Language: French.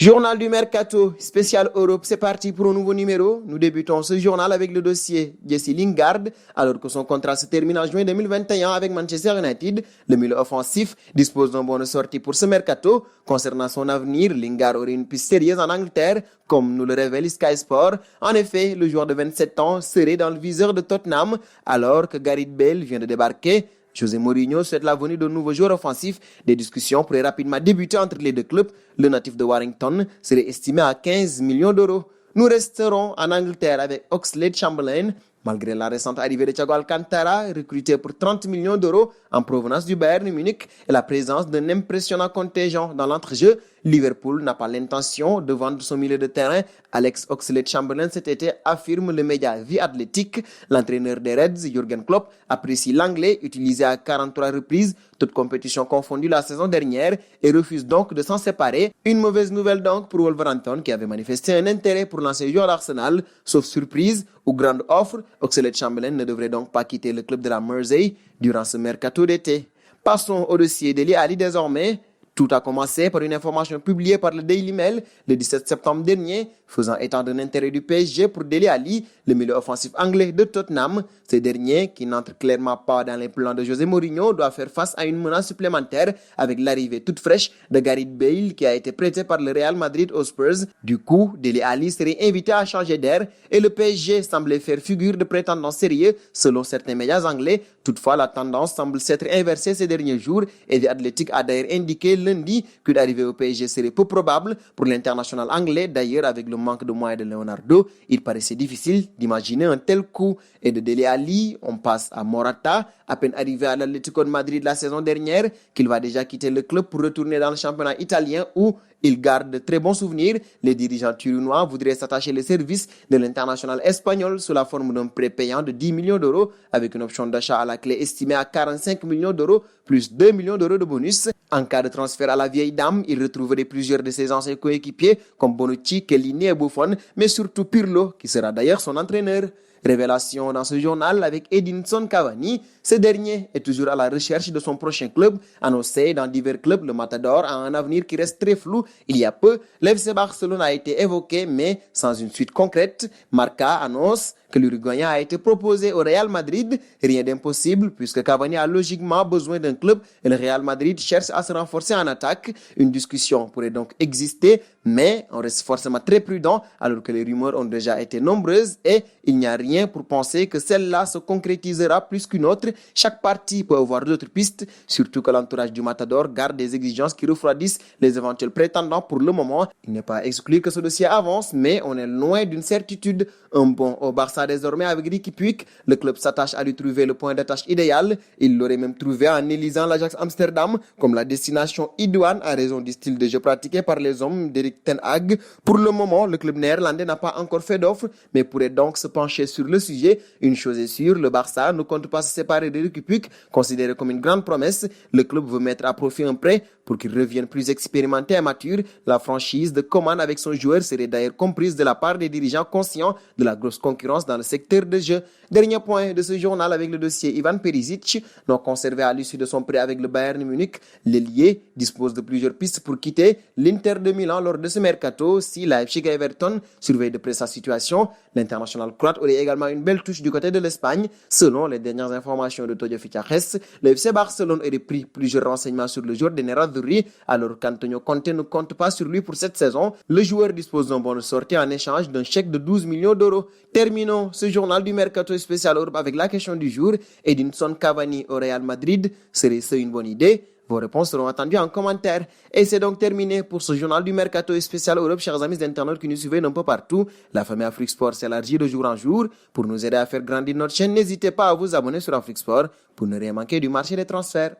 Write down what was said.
Journal du Mercato, spécial Europe, c'est parti pour un nouveau numéro. Nous débutons ce journal avec le dossier Jesse Lingard, alors que son contrat se termine en juin 2021 avec Manchester United. Le milieu offensif dispose d'un bon de sortie pour ce Mercato. Concernant son avenir, Lingard aurait une piste sérieuse en Angleterre, comme nous le révèle Sky Sport. En effet, le joueur de 27 ans serait dans le viseur de Tottenham, alors que Gareth Bale vient de débarquer. José Mourinho souhaite la venue de nouveaux joueurs offensifs. Des discussions pourraient rapidement débuter entre les deux clubs. Le natif de Warrington serait estimé à 15 millions d'euros. Nous resterons en Angleterre avec Oxlade-Chamberlain. Malgré la récente arrivée de Thiago Alcantara, recruté pour 30 millions d'euros en provenance du Bayern Munich, et la présence d'un impressionnant contingent dans l'entrejeu, Liverpool n'a pas l'intention de vendre son milieu de terrain. Alex Oxlade-Chamberlain cet été, affirme le média The Athletic. L'entraîneur des Reds, Jürgen Klopp, apprécie l'anglais utilisé à 43 reprises, toutes compétitions confondues la saison dernière, et refuse donc de s'en séparer. Une mauvaise nouvelle donc pour Wolverhampton qui avait manifesté un intérêt pour l'ancien joueur d'Arsenal. Sauf surprise ou grande offre, Oxlade-Chamberlain ne devrait donc pas quitter le club de la Mersey durant ce mercato d'été. Passons au dossier Dele Alli désormais. Tout a commencé par une information publiée par le Daily Mail le 17 septembre dernier, faisant état d'un intérêt du PSG pour Dele Alli, le milieu offensif anglais de Tottenham. Ce dernier, qui n'entre clairement pas dans les plans de José Mourinho, doit faire face à une menace supplémentaire avec l'arrivée toute fraîche de Gareth Bale qui a été prêté par le Real Madrid aux Spurs. Du coup, Dele Alli serait invité à changer d'air et le PSG semblait faire figure de prétendant sérieux selon certains médias anglais. Toutefois, la tendance semble s'être inversée ces derniers jours et The Athletic a d'ailleurs indiqué lundi qu'une arrivée au PSG serait peu probable pour l'international anglais. D'ailleurs, avec le manque de moyens de Leonardo, il paraissait difficile d'imaginer un tel coup. Et de Dele Alli, on passe à Morata, à peine arrivé à l'Atlético de Madrid la saison dernière, qu'il va déjà quitter le club pour retourner dans le championnat italien où il garde de très bons souvenirs. Les dirigeants turinois voudraient s'attacher les services de l'international espagnol sous la forme d'un prêt payant de 10 millions d'euros avec une option d'achat à la clé estimée à 45 millions d'euros plus 2 millions d'euros de bonus. En cas de transfert à la vieille dame, il retrouverait plusieurs de ses anciens coéquipiers comme Bonucci, Chiellini et Buffon, mais surtout Pirlo qui sera d'ailleurs son entraîneur. Révélation dans ce journal avec Edinson Cavani. Ce dernier est toujours à la recherche de son prochain club. Annoncé dans divers clubs, le Matador a un avenir qui reste très flou. Il y a peu, l'FC Barcelone a été évoqué, mais sans une suite concrète. Marca annonce que l'Uruguayen a été proposé au Real Madrid. Rien d'impossible puisque Cavani a logiquement besoin d'un club et le Real Madrid cherche à se renforcer en attaque. Une discussion pourrait donc exister, mais on reste forcément très prudent alors que les rumeurs ont déjà été nombreuses et il n'y a rien pour penser que celle-là se concrétisera plus qu'une autre. Chaque partie peut avoir d'autres pistes, surtout que l'entourage du Matador garde des exigences qui refroidissent les éventuels prétendants pour le moment. Il n'est pas exclu que ce dossier avance, mais on est loin d'une certitude. Un bond au Barça désormais avec Riqui Puig. Le club s'attache à lui trouver le point d'attache idéal. Il l'aurait même trouvé en élisant l'Ajax Amsterdam comme la destination idoine à raison du style de jeu pratiqué par les hommes d'Erik ten Hag. Pour le moment, le club néerlandais n'a pas encore fait d'offre, mais pourrait donc se pencher sur le sujet. Une chose est sûre, le Barça ne compte pas se séparer de Riqui Puig, considéré comme une grande promesse. Le club veut mettre à profit un prêt pour qu'il revienne plus expérimenté et mature. La franchise de commande avec son joueur serait d'ailleurs comprise de la part des dirigeants conscients de la grosse concurrence dans le secteur de jeu. Dernier point de ce journal avec le dossier Ivan Perisic, non conservé à l'issue de son prêt avec le Bayern Munich. L'ailier dispose de plusieurs pistes pour quitter l'Inter de Milan lors de ce mercato. Si Leipzig et Everton surveillent de près sa situation, l'international croate aurait également une belle touche du côté de l'Espagne. Selon les dernières informations de Toyo Fichajes, le FC Barcelone aurait pris plusieurs renseignements sur le joueur de Nerazzurri, alors qu'Antonio Conte ne compte pas sur lui pour cette saison. Le joueur dispose d'un bon de sortie en échange d'un chèque de 12 millions d'euros. Terminons ce journal du mercato spécial Europe avec la question du jour. Edinson Cavani au Real Madrid, serait-ce une bonne idée? Vos réponses seront attendues en commentaire. Et c'est donc terminé pour ce journal du Mercato spécial Europe, chers amis internautes qui nous suivent un peu partout. La famille Afrique Sport s'élargit de jour en jour. Pour nous aider à faire grandir notre chaîne, n'hésitez pas à vous abonner sur Afrique Sport pour ne rien manquer du marché des transferts.